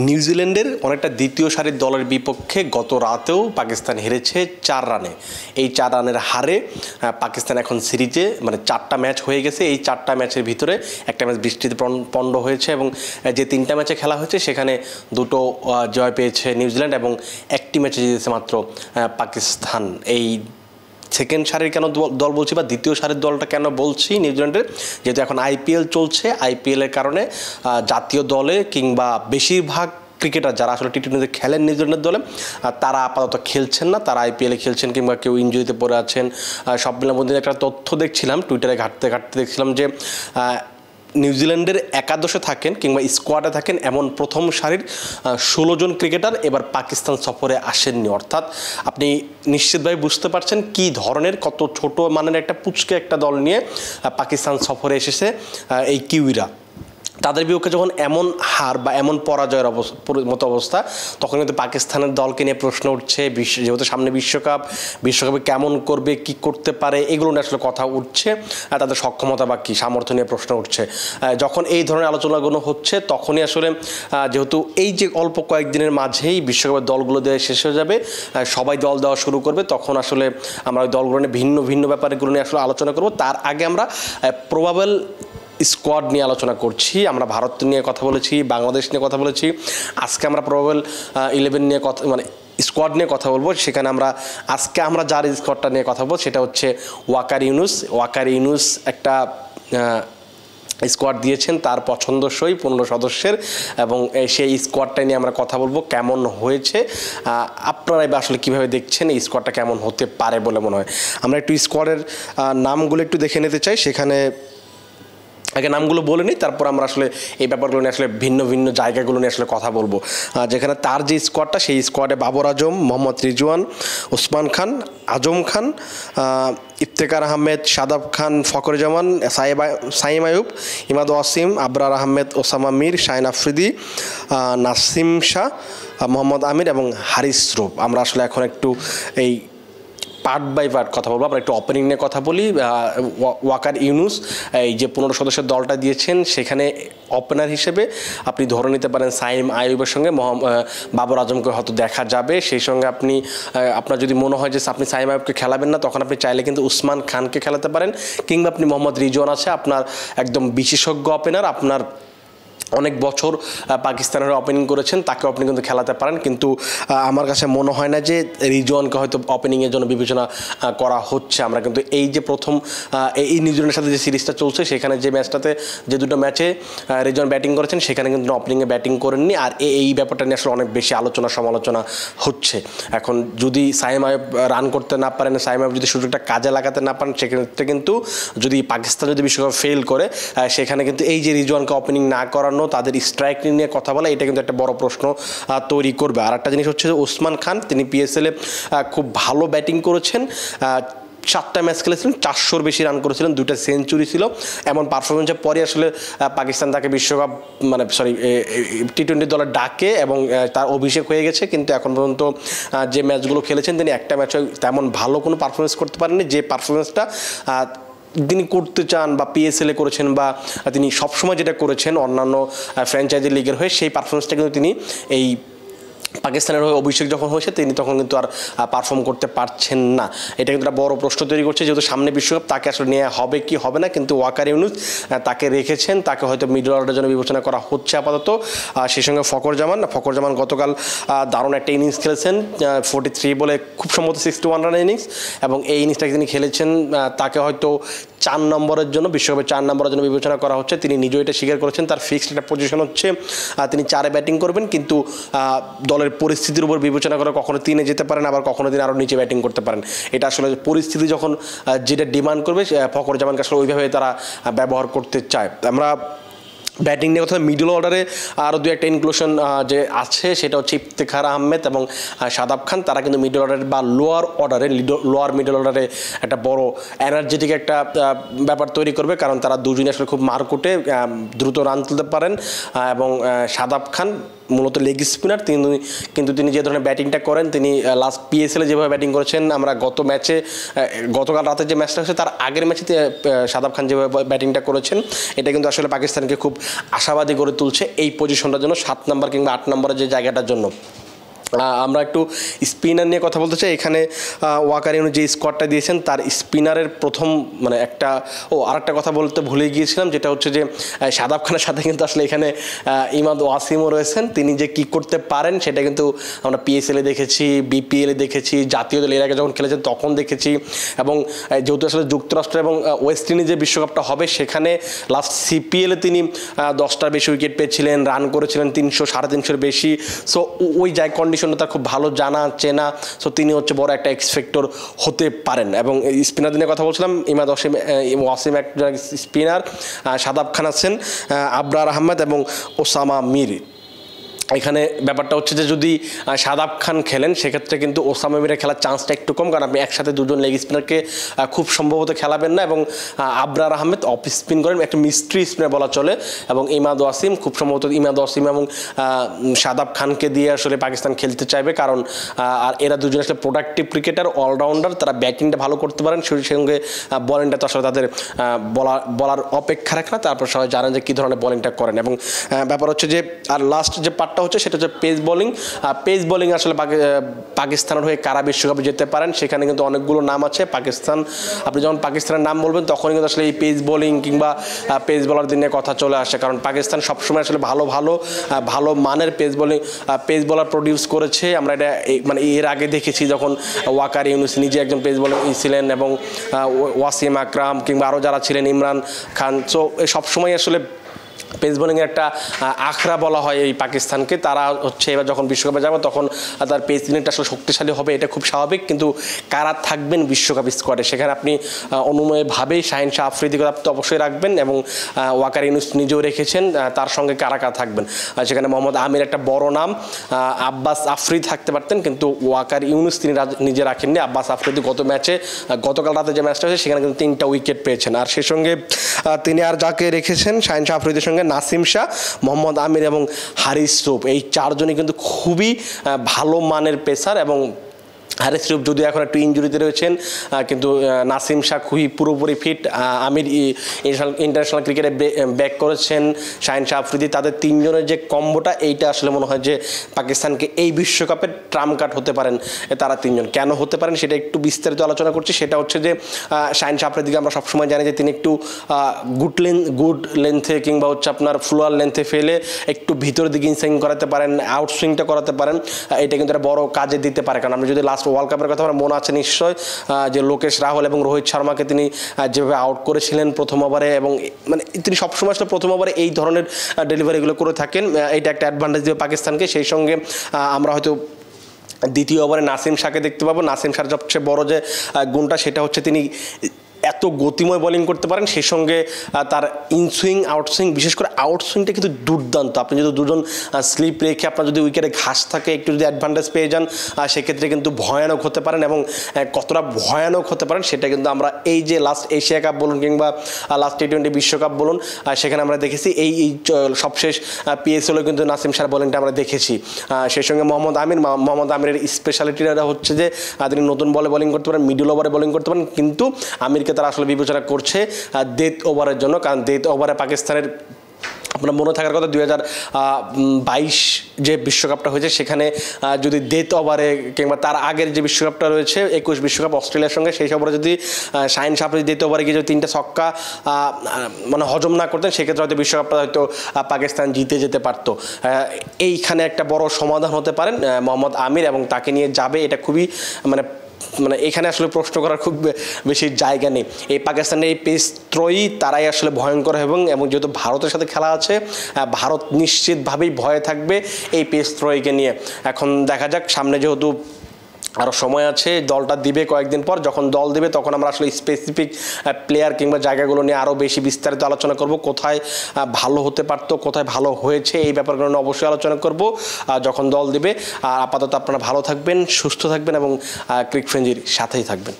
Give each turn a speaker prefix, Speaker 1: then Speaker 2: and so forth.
Speaker 1: নিউজিল্যান্ডের অনেকটা দ্বিতীয় সারির দলের বিপক্ষে গত রাতেও পাকিস্তান হেরেছে 4 রানে। এই 4 রানের হারে পাকিস্তান এখন সিরিজে মানে 4টা ম্যাচ হয়ে গেছে। এই 4টা ম্যাচের ভিতরে একটা ম্যাচ বৃষ্টিতে পণ্ড হয়েছে এবং যে 3টা ম্যাচে খেলা হয়েছে সেখানে 2টো জয় পেয়েছে নিউজিল্যান্ড এবং একটি ম্যাচে জিতেছে মাত্র পাকিস্তান। এই সেকেন্ড সারির কেন দল বলছি বা দ্বিতীয় সারির দলটা কেন বলছি নিউজিল্যান্ডের, যেহেতু এখন আইপিএল চলছে, আইপিএলের কারণে জাতীয় দলে কিংবা বেশিরভাগ ক্রিকেটার যারা আসলে টি-20 খেলেন নিউজিল্যান্ডের দলে তারা আপাতত খেলছেন না, তারা আইপিএলে খেলছেন কিংবা কেউ ইনজুরিতে পড়ে আছেন। সব মিলে মধ্যে একটা তথ্য দেখছিলাম, টুইটারে ঘাঁটতে দেখছিলাম যে নিউজিল্যান্ডের একাদশে থাকেন কিংবা স্কোয়াডে থাকেন এমন প্রথম সারির 16 জন ক্রিকেটার এবার পাকিস্তান সফরে আসেননি। অর্থাৎ আপনি নিশ্চিতভাবে বুঝতে পারছেন কি ধরনের, কত ছোট মানের একটা পুচকে একটা দল নিয়ে পাকিস্তান সফরে এসেছে এই কিউইরা। তাদের বিপক্ষে যখন এমন হার বা এমন পরাজয়ের মতো অবস্থা, তখন কিন্তু পাকিস্তানের দলকে নিয়ে প্রশ্ন উঠছে। যেহেতু সামনে বিশ্বকাপে কেমন করবে, কি করতে পারে, এগুলো নিয়ে আসলে কথা উঠছে। তাদের সক্ষমতা বা কী সামর্থ্য নিয়ে প্রশ্ন উঠছে। যখন এই ধরনের আলোচনাগুলো হচ্ছে তখনই আসলে যেহেতু এই যে অল্প কয়েকদিনের মাঝেই বিশ্বকাপের দলগুলো দেওয়া শেষ হয়ে যাবে, সবাই দল দেওয়া শুরু করবে, তখন আসলে আমরা ওই দলগুলো নিয়ে ভিন্ন ভিন্ন ব্যাপারগুলো নিয়ে আসলে আলোচনা করব। তার আগে আমরা প্রবাবল স্কোয়াড নিয়ে আলোচনা করছি। আমরা ভারত নিয়ে কথা বলেছি, বাংলাদেশ নিয়ে কথা বলেছি, আজকে আমরা প্রবাবল 11 নিয়ে কথা মানে স্কোয়াড নিয়ে কথা বলবো। সেখানে আজকে আমরা যার স্কোয়াডটা নিয়ে কথা বলবো সেটা হচ্ছে ওয়াকার ইউনুস একটা স্কোয়াড দিয়েছেন তার পছন্দসই 15 সদস্যের, এবং সেই স্কোয়াডটা নিয়ে আমরা কথা বলবো কেমন হয়েছে, আপনারা আসলে কীভাবে দেখছেন এই স্কোয়াডটা কেমন হতে পারে বলে মনে হয়। আমরা একটু স্কোয়াডের নামগুলো একটু দেখে নিতে চাই। সেখানে আগে নামগুলো বলে নিই, তারপর আমরা আসলে এই ব্যাপারগুলো নিয়ে আসলে ভিন্ন ভিন্ন জায়গাগুলো নিয়ে আসলে কথা বলবো। যেখানে তার যে স্কোয়াডটা, সেই স্কোয়াডে বাবর আজম, মোহাম্মদ রিজওয়ান, ওসমান খান, আজম খান, ইফতেখার আহমেদ, শাদাব খান, ফখরুজ্জামান জামান, সাইম আয়ুব, ইমাদ ওয়াসিম, আবরার আহমেদ, ওসামা মীর, শাহিন আফ্রিদি, নাসিম শাহ, মোহাম্মদ আমির এবং হারিস রূপ। আমরা আসলে এখন একটু এই পার্ট বাই পার্ট কথা বলবো। আমরা একটু ওপেনিং নিয়ে কথা বলি। ওয়াকার ইউনুস এই যে 15 সদস্যের দলটা দিয়েছেন, সেখানে ওপেনার হিসেবে আপনি ধরে নিতে পারেন সাইম আয়ুবের সঙ্গে বাবর আজমকে হয়তো দেখা যাবে। সেই সঙ্গে আপনার যদি মনে হয় যে আপনি সাইম আয়ুবকে খেলাবেন না, তখন আপনি চাইলে কিন্তু উসমান খানকে খেলাতে পারেন, কিংবা আপনি মোহাম্মদ রিজওয়ান আছে আপনার একদম বিশেষজ্ঞ ওপেনার, আপনার অনেক বছর পাকিস্তানের ওপেনিং করেছেন, তাকে ওপেনিং কিন্তু খেলাতে পারেন। কিন্তু আমার কাছে মনে হয় না যে রিজওয়ানকে হয়তো ওপেনিংয়ের জন্য বিবেচনা করা হচ্ছে। আমরা কিন্তু এই যে প্রথম এই নিউজিল্যান্ডের সাথে যে সিরিজটা চলছে, সেখানে যে ম্যাচটাতে যে দুটো ম্যাচে রিজওয়ান ব্যাটিং করেছেন, সেখানে কিন্তু ওপেনিংয়ে ব্যাটিং করেননি। আর এই ব্যাপারটা নিয়ে আসলে অনেক বেশি আলোচনা সমালোচনা হচ্ছে। এখন যদি সাইম আয়ুব রান করতে না পারেন, সাইম আয়ুব যদি সুযোগটা কাজে লাগাতে না পারেন, সেক্ষেত্রে কিন্তু যদি পাকিস্তান যদি বিশ্বকাপ ফেল করে, সেখানে কিন্তু এই যে রিজওয়ানকে ওপেনিং না করানো, তাদের স্ট্রাইক নিয়ে কথা বলা, এটা কিন্তু একটা বড় প্রশ্ন তৈরি করবে। আর একটা জিনিস হচ্ছে ওসমান খান, তিনি পিএসএলে খুব ভালো ব্যাটিং করেছেন, 7টা ম্যাচ খেলেছিলেন, 400-র বেশি রান করেছিলেন, 2টা সেঞ্চুরি ছিল। এমন পারফরমেন্সের পরে আসলে পাকিস্তান তাকে বিশ্বকাপ টি-20 দলের ডাকে এবং তার অভিষেক হয়ে গেছে। কিন্তু এখন পর্যন্ত যে ম্যাচগুলো খেলেছেন, তিনি একটা ম্যাচে তেমন ভালো কোনো পারফরমেন্স করতে পারেননি। যে পারফরমেন্সটা তিনি করতে চান বা পিএসএলে করেছেন বা তিনি সবসময় যেটা করেছেন অন্যান্য ফ্র্যাঞ্চাইজি লিগের হয়ে, সেই পারফরমেন্সটা কিন্তু তিনি এই পাকিস্তানের হয়ে অভিষেক যখন হয়েছে তিনি তখন কিন্তু আর পারফর্ম করতে পারছেন না। এটা কিন্তু একটা বড় প্রশ্ন তৈরি করছে, যেহেতু সামনে বিশ্বকাপ, তাকে আসলে নেওয়া হবে কি হবে না। কিন্তু ওয়াকার ইউনুস তাকে রেখেছেন, তাকে হয়তো মিডল অর্ডারের জন্য বিবেচনা করা হচ্ছে আপাতত। সেই সঙ্গে ফখর জামান গতকাল দারুণ একটা ইনিংস খেলেছেন, 43 বলে খুব সম্ভবত 61 রানের ইনিংস, এবং এই ইনিংসটাকে তিনি খেলেছেন। তাকে হয়তো 4 নম্বরের জন্য বিশ্বকাপে 4 নম্বরের জন্য বিবেচনা করা হচ্ছে। তিনি নিজেও এটা স্বীকার করেছেন, তার ফিক্সড একটা পজিশন হচ্ছে তিনি 4-এ ব্যাটিং করবেন, কিন্তু দলের পরিস্থিতির উপর বিবেচনা করে কখনো 3-এ যেতে পারেন, আবার কখনো তিনি আরও নিচে ব্যাটিং করতে পারেন। এটা আসলে পরিস্থিতি যখন যেটা ডিমান্ড করবে, ফখর জামানকে আসলে ওইভাবে তারা ব্যবহার করতে চায়। আমরা ব্যাটিং নিয়ে কথা, মিডল অর্ডারে আরও 2-একটা ইনক্লুশন যে আছে, সেটা হচ্ছে ইফতেখার আহমেদ এবং শাদাব খান। তারা কিন্তু মিডল অর্ডারে বা লোয়ার মিডল অর্ডারে একটা বড় এনার্জেটিক একটা ব্যাপার তৈরি করবে, কারণ তারা দুজনে আসলে খুব মারকুটে দ্রুত রান তুলতে পারেন। এবং শাদাব খান মূলত লেগ স্পিনার কিন্তু তিনি যে ধরনের ব্যাটিংটা করেন, তিনি লাস্ট পিএসএলে যেভাবে ব্যাটিং করেছেন, আমরা গতকাল রাতে যে ম্যাচটা হচ্ছে তার আগের ম্যাচে শাদাব খান যেভাবে ব্যাটিংটা করেছেন, এটা কিন্তু আসলে পাকিস্তানকে খুব আশাবাদী করে তুলছে এই পজিশনটার জন্য, 7 নম্বর কিংবা 8 নম্বরের যে জায়গাটার জন্য। আমরা একটু স্পিনার নিয়ে কথা বলতে চাই। এখানে ওয়াকার ইউনুস যে স্কোয়াডটা দিয়েছেন তার স্পিনারের প্রথম আরেকটা কথা বলতে ভুলে গিয়েছিলাম, যেটা হচ্ছে যে শাদাব খানের সাথে কিন্তু আসলে এখানে ইমাদ ওয়াসিমও রয়েছেন। তিনি যে কী করতে পারেন সেটা কিন্তু আমরা পিএসএলে দেখেছি, বিপিএলে দেখেছি, জাতীয় দল এর আগে যখন খেলেছেন তখন দেখেছি, এবং যেহেতু আসলে যুক্তরাষ্ট্র এবং ওয়েস্ট ইন্ডিজ যে বিশ্বকাপটা হবে সেখানে লাস্ট সিপিএলে তিনি 10টার বেশি উইকেট পেয়েছিলেন, রান করেছিলেন 300 350-এর বেশি। সো ওই কন্ডিশনটা তার খুব ভালো জানা চেনা, সো তিনি হচ্ছে বড় একটা এক্সপেক্টর হতে পারেন। এবং স্পিনার দিনের কথা বলছিলাম, ইমাদ ওয়াসিম একজন স্পিনার, শাদাব খান আছেন, আবরার আহমেদ এবং ওসামা মির। এখানে ব্যাপারটা হচ্ছে যে যদি শাদাব খান খেলেন সেক্ষেত্রে কিন্তু ওসামা মিরের খেলার চান্সটা একটু কম, কারণ আপনি একসাথে দুজন লেগ স্পিনারকে খুব সম্ভবত খেলাবেন না, এবং আবরার আহমেদ অফ স্পিন করেন, একটা মিস্ট্রি স্পিনার বলা চলে, এবং ইমাদ ওয়াসিম খুব সম্ভবত এবং শাদাব খানকে দিয়ে আসলে পাকিস্তান খেলতে চাইবে, কারণ আর এরা দুজন আসলে প্রোডাক্টিভ ক্রিকেটার, অলরাউন্ডার, তারা ব্যাটিংটা ভালো করতে পারেন, সেই সঙ্গে বলিংটা তো আসলে তাদের বলার অপেক্ষা রাখে না, তারপর সবাই জানেন যে কী ধরনের বলিংটা করেন। এবং ব্যাপার হচ্ছে যে আর লাস্ট যে হচ্ছে সেটা হচ্ছে পেস বোলিং আসলে পাকিস্তানের হয়ে কারা বিশ্বকাপে যেতে পারেন সেখানে কিন্তু অনেকগুলো নাম আছে। আপনি যখন পাকিস্তানের নাম বলবেন তখনই কিন্তু আসলে এই পেস বোলিং কিংবা পেস বোলারদের নিয়ে কথা চলে আসে, কারণ পাকিস্তান সবসময় আসলে ভালো মানের পেস বোলার প্রডিউস করেছে। আমরা এটা মানে এর আগে দেখেছি যখন ওয়াকার ইউনুস নিজে একজন পেস বোলার ছিলেন, এবং ওয়াসিম আকরাম কিংবা আরও যারা ছিলেন, ইমরান খান। সো সবসময় আসলে পেস বোলিংয়ের একটা আখড়া বলা হয় এই পাকিস্তানকে। তারা হচ্ছে এবার যখন বিশ্বকাপে যাবে তখন তার পেস ইউনিটটা আসলে শক্তিশালী হবে, এটা খুব স্বাভাবিক। কিন্তু কারা থাকবেন বিশ্বকাপ স্কোয়াডে সেখানে আপনি অনুমেয়ভাবেই শাহিন শাহ আফ্রিদিকে তো অবশ্যই রাখবেন, এবং ওয়াকার ইউনুস নিজেও রেখেছেন, তার সঙ্গে কারা থাকবেন সেখানে মোহাম্মদ আমির একটা বড় নাম, আব্বাস আফ্রিদি থাকতে পারতেন, কিন্তু ওয়াকার ইউনুস তিনি নিজে রাখেননি। আব্বাস আফ্রিদি গতকাল রাতে যে ম্যাচটা হয়েছে সেখানে কিন্তু 3টা উইকেট পেয়েছেন, আর সেই সঙ্গে তিনি আর যাকে রেখেছেন শাহিন শাহ আফ্রিদির সঙ্গে নাসিম শাহ, মোহাম্মদ আমির এবং হারিস রুফ, এই 4 জনই কিন্তু খুবই ভালো মানের পেসার। এবং হারিস রুফ যদিও এখন একটু ইনজুরিতে রয়েছেন, কিন্তু নাসিম শাহ খুবই পুরোপুরি ফিট। আমির ইন্টারন্যাশনাল ক্রিকেটে ব্যাক করেছেন, শাহিন শাহ আফ্রিদি, তাদের 3 জনের যে কম্বোটা এইটা আসলে মনে হয় যে পাকিস্তানকে এই বিশ্বকাপের ট্রাম কার্ড হতে পারেন তারা 3 জন। কেন হতে পারেন সেটা একটু বিস্তারিত আলোচনা করছি। সেটা হচ্ছে যে শাহিন শাহ আফ্রিদিকে আমরা সবসময় জানি যে তিনি একটু গুড লেন্থে কিংবা হচ্ছে আপনার ফ্লোয়ার লেন্থে ফেলে একটু ভিতরের দিকে ইনসুইং করাতে পারেন, আউটসুইংটা করাতে পারেন, এটা কিন্তু একটা বড় কাজে দিতে পারে। কারণ আমরা যদি লাস্ট ওয়ার্ল্ড কাপের কথা আমার মনে আছে নিশ্চয়, যে লোকেশ রাহুল এবং রোহিত শর্মাকে তিনি যেভাবে আউট করেছিলেন প্রথম ওভারে, এবং মানে তিনি সবসময় আসলে প্রথম ওভারে এই ধরনের ডেলিভারিগুলো করে থাকেন, এটা একটা অ্যাডভান্টেজ দেবে পাকিস্তানকে। সেই সঙ্গে আমরা হয়তো দ্বিতীয় ওভারে নাসিম শাহকে দেখতে পাবো। নাসিম শাহর সবচেয়ে বড় যে গুণটা সেটা হচ্ছে তিনি এত গতিময় বোলিং করতে পারেন, সেই সঙ্গে তার ইনসুইং আউটসুইং, বিশেষ করে আউটসুইংটা কিন্তু দুর্দান্ত। আপনি যদি দুজন স্লিপ রেখে আপনার যদি উইকেটে ঘাস থাকে একটু যদি অ্যাডভান্টেজ পেয়ে যান সেক্ষেত্রে কিন্তু ভয়ানক হতে পারেন, এবং কতটা ভয়ানক হতে পারেন সেটা কিন্তু আমরা এই যে লাস্ট এশিয়া কাপ বলুন কিংবা লাস্ট T20 বিশ্বকাপ বলুন সেখানে আমরা দেখেছি। এই সবশেষ পিএসএলও কিন্তু নাসিম শাহর বোলিংটা আমরা দেখেছি। সেই সঙ্গে মোহাম্মদ আমিরের স্পেশালিটিটা হচ্ছে যে তিনি নতুন বলে বোলিং করতে পারেন, মিডল ওভারে বোলিং করতে পারেন, কিন্তু আমিরকে তারা আসলে বিবেচনা করছে ডেথ ওভারের জন্য, কারণ ডেথ ওভারে পাকিস্তানের আপনার মনে থাকার কথা 2022 যে বিশ্বকাপটা হয়েছে সেখানে যদি ডেথ ওভারে কিংবা তার আগের যে বিশ্বকাপটা রয়েছে 21 বিশ্বকাপ অস্ট্রেলিয়ার সঙ্গে, সেই ওভারে যদি শাহিন শাহ আফ্রিদি ডেথ ওভারে গিয়ে যদি 3টা ছক্কা মানে হজম না করতেন সেক্ষেত্রে হয়তো বিশ্বকাপটা হয়তো পাকিস্তান জিতে যেতে পারতো। এইখানে একটা বড় সমাধান হতে পারেন মোহাম্মদ আমির, এবং তাকে নিয়ে যাবে, এটা খুবই মানে এখানে আসলে প্রশ্ন করার খুব বেশি জায়গা নেই। এই পাকিস্তানের এই পেস ত্রয়ী তারাই আসলে ভয়ঙ্কর, এবং যেহেতু ভারতের সাথে খেলা আছে ভারত নিশ্চিতভাবেই ভয়ে থাকবে এই পেস ত্রয়ীকে নিয়ে। এখন দেখা যাক, সামনে যেহেতু আরও সময় আছে, দলটা দিবে কয়েকদিন পর, যখন দল দিবে তখন আমরা আসলে স্পেসিফিক প্লেয়ার কিংবা জায়গাগুলো নিয়ে আরও বেশি বিস্তারিত আলোচনা করব, কোথায় ভালো হতে পারতো, কোথায় ভালো হয়েছে, এই ব্যাপারগুলো নিয়ে অবশ্যই আলোচনা করব যখন দল দিবে। আর আপাতত আপনারা ভালো থাকবেন, সুস্থ থাকবেন এবং ক্রিক ফ্রেঞ্জির সাথেই থাকবেন।